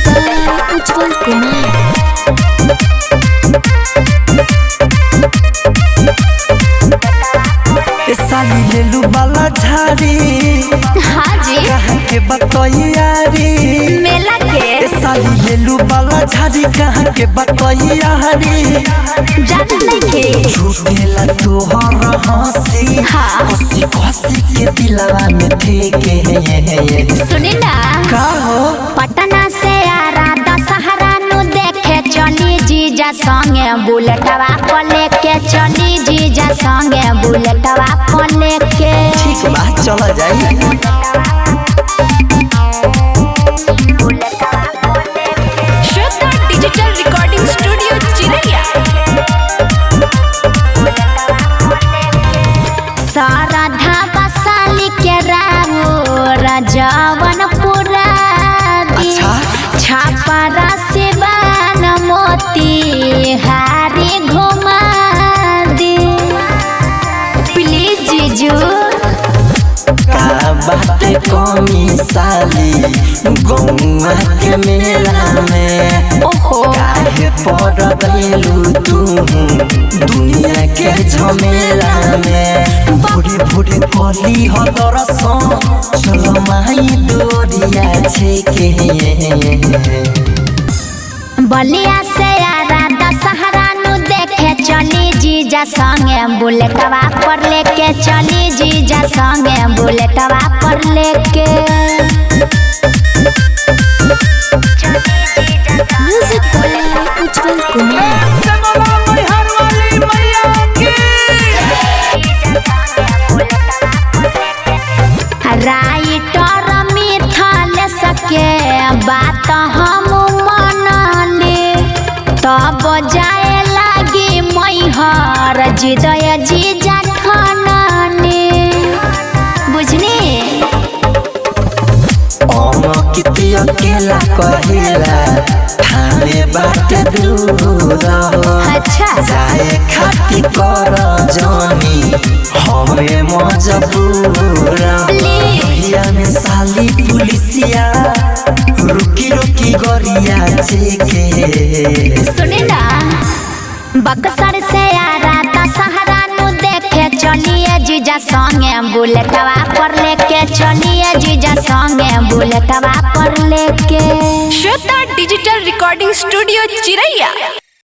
by Ujjwal Kumar। साली लेलू बाला झाड़ी हाँ जी कहाँ के बतैयारी मेला के साली लेलू बाला झाड़ी कहाँ के बतैयारी जाता नहीं के झूठेला तोहर हंसी हाँ। हंसी हंसी के दिलवा में ठेके सुनी ना का हो पटना से आरा दशहरा नु देखे चली जीजा संगे बुलेटवा को लेके चली जीजा संगे बुलेटवा को लेके ठीक बा चला जाई श्रद्धा डिजिटल रिकॉर्डिंग स्टूडियो चिरैया। सारा धाबा साली के रामो राजवन पुरा अच्छा। छापरा से बान मोती हारी घुमा दी प्लीज जीजू का बात कमी साली गौवा के मेला में ओहो काहे पड़ गइलू तू दुनिया के झमेला में भोरे भोरे कली हो दरसन चलो माई दोरिया छे के बलिया से आरा दशहरा नु देखे चली जीजा संगे बुलेटवा पर लेके चली जीजा संगे बुलेटवा पर लेके music by Ujjwal Kumar. Writer मिथल सके बात हम मनले तब जाए लागी मैहर जिदय जीजा खनने बुझनी किती अकेला कहिला थाने बाटे दूर अच्छा जाए खाती कर जानी हमें मजबूर भैया में साली पुलिसिया रुकी रुकी गरिया के सुने ना बक्सर से आरा दशहरा नु देखे चलिए जीजा संगे बुलेटवा पर लेके चलिए जीजा संगे बुलेटवा पर लेके श्रद्धा डिजिटल रिकॉर्डिंग स्टूडियो चिरैया।